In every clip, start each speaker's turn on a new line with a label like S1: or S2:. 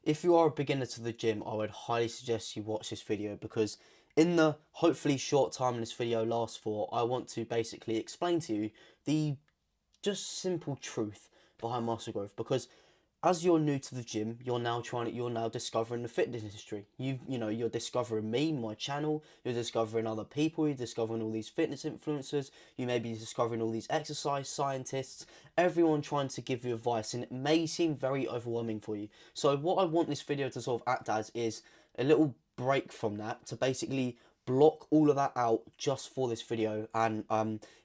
S1: if you are a beginner to the gym, I would highly suggest you watch this video because in the hopefully short time this video lasts for, I want to basically explain to you the just simple truth behind muscle growth. Because as you're new to the gym, you're now discovering the fitness industry. You're discovering me, my channel, you're discovering other people, you're discovering all these fitness influencers, you may be discovering all these exercise scientists, everyone trying to give you advice, and it may seem very overwhelming for you. So what I want this video to sort of act as is a little break from that to basically block all of that out just for this video. And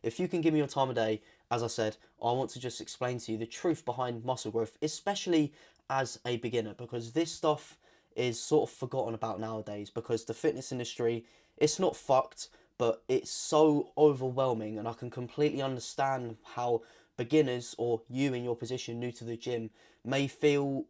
S1: if you can give me your time of day, as I said, I want to just explain to you the truth behind muscle growth, especially as a beginner, because this stuff is sort of forgotten about nowadays because the fitness industry, it's not fucked, but it's so overwhelming, and I can completely understand how beginners or you in your position new to the gym may feel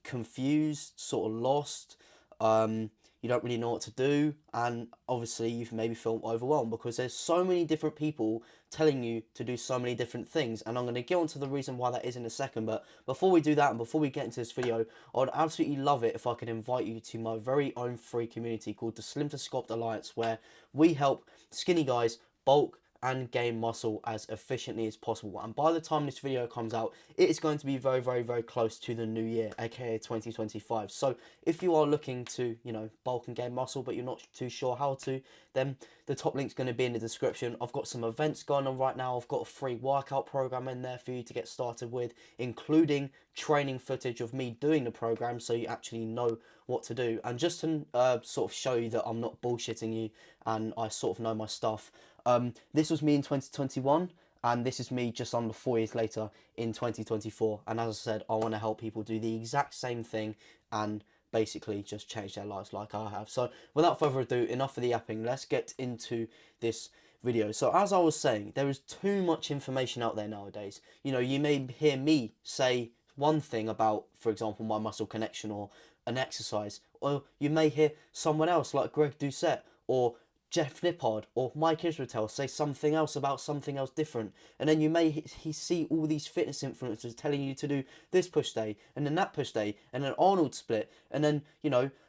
S1: confused, sort of lost. Um, you don't really know what to do, and obviously you've maybe felt overwhelmed because there's so many different people telling you to do so many different things. And I'm going to get onto the reason why that is in a second. But before we do that, and before we get into this video, I would absolutely love it if I could invite you to my very own free community called the Slim to Sculpt Alliance, where we help skinny guys bulk and gain muscle as efficiently as possible. And by the time this video comes out, it is going to be very, very, very close to the new year, aka 2025. So if you are looking to, bulk and gain muscle, but you're not too sure how to, then the top link's going to be in the description. I've got some events going on right now. I've got a free workout program in there for you to get started with, including training footage of me doing the program so you actually know what to do. And just to sort of show you that I'm not bullshitting you and I sort of know my stuff, this was me in 2021, and this is me just under 4 years later in 2024. And as I said, I want to help people do the exact same thing and basically just change their lives like I have. So without further ado, enough of the yapping, let's get into this video. So as I was saying, there is too much information out there nowadays. You may hear me say one thing about, for example, my muscle connection or an exercise, or you may hear someone else like Greg Doucette or Jeff Nippard or Mike Israetel say something else about something else different, and then you may see all these fitness influencers telling you to do this push day and then that push day and then Arnold split and then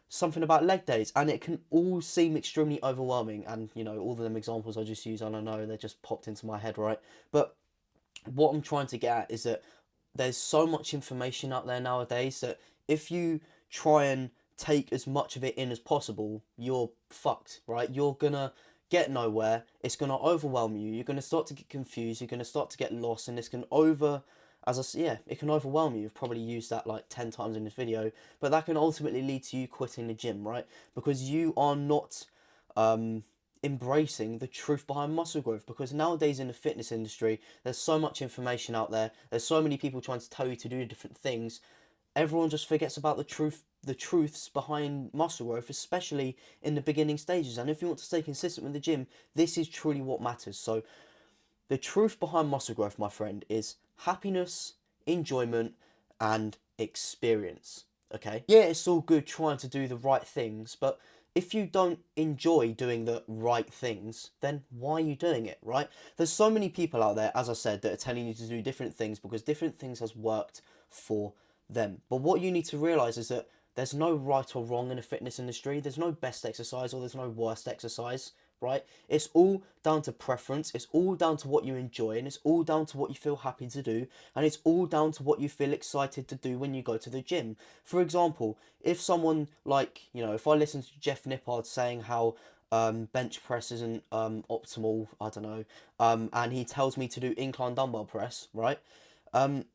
S1: something about leg days, and it can all seem extremely overwhelming. And all of them examples I just used, I don't know, they just popped into my head, right? But what I'm trying to get at is that there's so much information out there nowadays that if you try and take as much of it in as possible, you're fucked, right? You're gonna get nowhere. It's gonna overwhelm you. You're gonna start to get confused. You're gonna start to get lost, and this can it can overwhelm you. You've probably used that like 10 times in this video, but that can ultimately lead to you quitting the gym, right? Because you are not embracing the truth behind muscle growth. Because nowadays in the fitness industry, there's so much information out there, there's so many people trying to tell you to do different things, everyone just forgets about the truths behind muscle growth, especially in the beginning stages. And if you want to stay consistent with the gym, this is truly what matters. So the truth behind muscle growth, my friend, is happiness, enjoyment, and experience. Okay? Yeah, it's all good trying to do the right things, but if you don't enjoy doing the right things, then why are you doing it, right? There's so many people out there, as I said, that are telling you to do different things because different things has worked for them. But what you need to realize is that there's no right or wrong in the fitness industry. There's no best exercise or there's no worst exercise, right? It's all down to preference. It's all down to what you enjoy, and it's all down to what you feel happy to do, and it's all down to what you feel excited to do when you go to the gym. For example, if someone like, if I listen to Jeff Nippard saying how bench press isn't optimal, I don't know, and he tells me to do incline dumbbell press, right?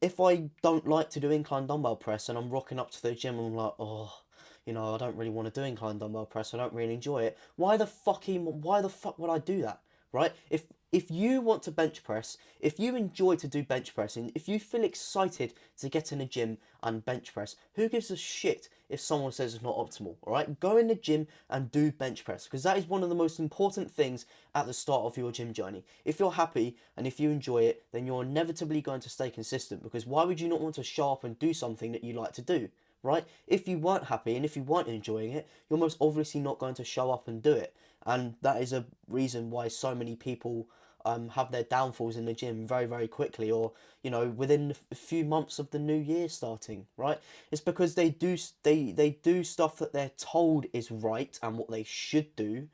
S1: If I don't like to do incline dumbbell press and I'm rocking up to the gym and I'm like, oh, I don't really want to do incline dumbbell press, I don't really enjoy it. Why the fuck would I do that? Right? If you want to bench press, if you enjoy to do bench pressing, if you feel excited to get in the gym and bench press, who gives a shit if someone says it's not optimal? All right, go in the gym and do bench press, because that is one of the most important things at the start of your gym journey. If you're happy and if you enjoy it, then you're inevitably going to stay consistent, because why would you not want to show up and do something that you like to do? Right? If you weren't happy and if you weren't enjoying it, you're most obviously not going to show up and do it. And that is a reason why so many people have their downfalls in the gym very, very quickly, or you know, within a few months of the new year starting, right? It's because they do stuff that they're told is right and what they should do.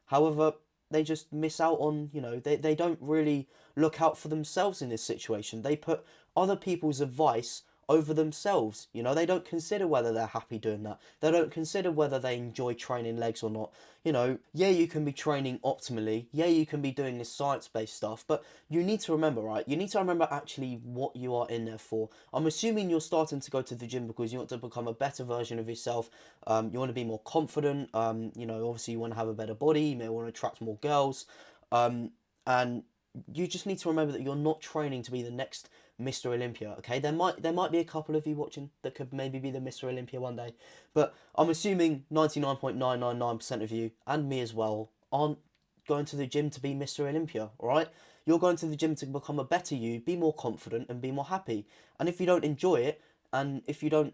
S1: However, they just miss out on, you know, they don't really look out for themselves in this situation. They put other people's advice over themselves. You know, they don't consider whether they're happy doing that. They don't consider whether they enjoy training legs or not. You know, yeah, you can be training optimally. Yeah, you can be doing this science-based stuff, but you need to remember, right? You need to remember actually what you are in there for. I'm assuming you're starting to go to the gym because you want to become a better version of yourself. You want to be more confident. You know, obviously you want to have a better body. You may want to attract more girls. And you just need to remember that you're not training to be the next Mr. Olympia. Okay, there might be a couple of you watching that could maybe be the Mr. Olympia one day, but I'm assuming 99.999% of you, and me as well, aren't going to the gym to be Mr. Olympia. All right, you're going to the gym to become a better you, be more confident, and be more happy. And if you don't enjoy it, and if you're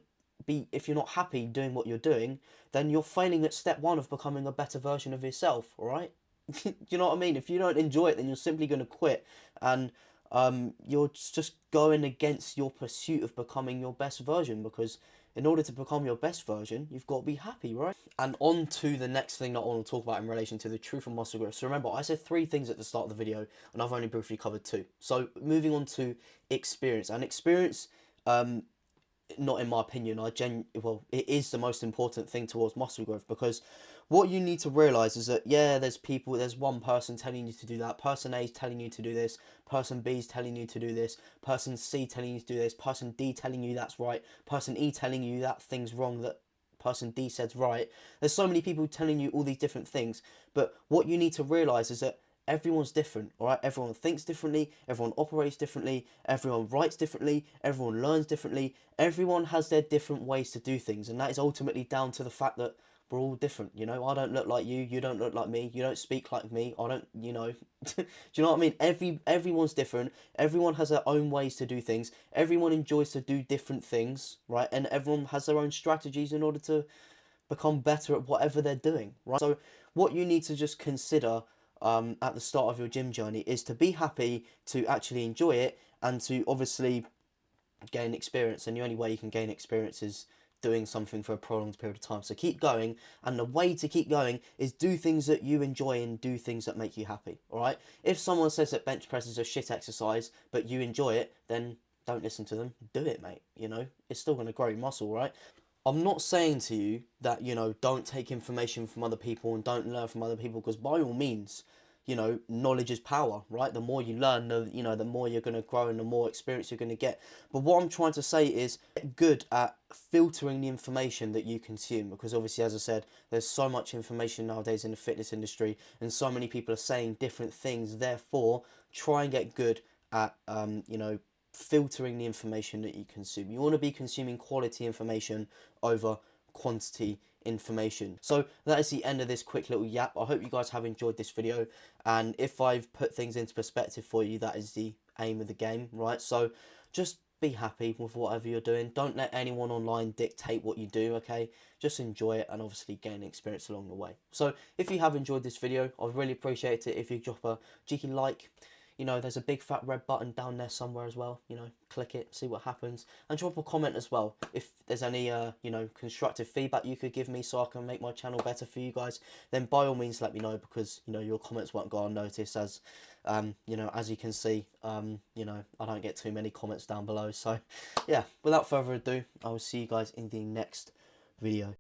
S1: not happy doing what you're doing, then you're failing at step one of becoming a better version of yourself. All right. Do you know what I mean? If you don't enjoy it, then you're simply going to quit, and you're just going against your pursuit of becoming your best version. Because in order to become your best version, you've got to be happy, right? And on to the next thing that I want to talk about in relation to the truth of muscle growth. So remember, I said 3 things at the start of the video, and I've only briefly covered 2. So moving on to experience, and experience. Not in my opinion, well, it is the most important thing towards muscle growth, because what you need to realize is that, yeah, there's one person telling you to do that, person A is telling you to do this, person B is telling you to do this, person C telling you to do this, person D telling you that's right, person E telling you that thing's wrong, that person D said's right. There's so many people telling you all these different things, but what you need to realize is that everyone's different, all right? Everyone thinks differently, everyone operates differently, everyone writes differently, everyone learns differently, everyone has their different ways to do things, and that is ultimately down to the fact that we're all different. You know, I don't look like you don't look like me, you don't speak like me, I don't, you know. Do you know what I mean? Everyone's different, everyone has their own ways to do things, everyone enjoys to do different things, right? And everyone has their own strategies in order to become better at whatever they're doing, right? So what you need to just consider at the start of your gym journey is to be happy, to actually enjoy it, and to obviously gain experience. And the only way you can gain experience is doing something for a prolonged period of time. So keep going, and the way to keep going is do things that you enjoy and do things that make you happy. All right, if someone says that bench press is a shit exercise but you enjoy it, then don't listen to them, do it, mate. You know, it's still going to grow your muscle, right? I'm not saying to you that, you know, don't take information from other people and don't learn from other people, because by all means, you know, knowledge is power, right? The more you learn, the more you're going to grow and the more experience you're going to get. But what I'm trying to say is get good at filtering the information that you consume, because obviously, as I said, there's so much information nowadays in the fitness industry and so many people are saying different things. Therefore, try and get good at, you know, filtering the information that you consume. You want to be consuming quality information over quantity information. So that is the end of this quick little yap. I hope you guys have enjoyed this video, and if I've put things into perspective for you, that is the aim of the game, right? So just be happy with whatever you're doing. Don't let anyone online dictate what you do, okay? Just enjoy it and obviously gain experience along the way. So if you have enjoyed this video, I'd really appreciate it if you drop a cheeky like. You know, there's a big fat red button down there somewhere as well. You know, click it, see what happens, and drop a comment as well if there's any you know, constructive feedback you could give me so I can make my channel better for you guys. Then by all means let me know, because you know your comments won't go unnoticed, as you know, as you can see, you know, I don't get too many comments down below. So yeah, without further ado, I will see you guys in the next video.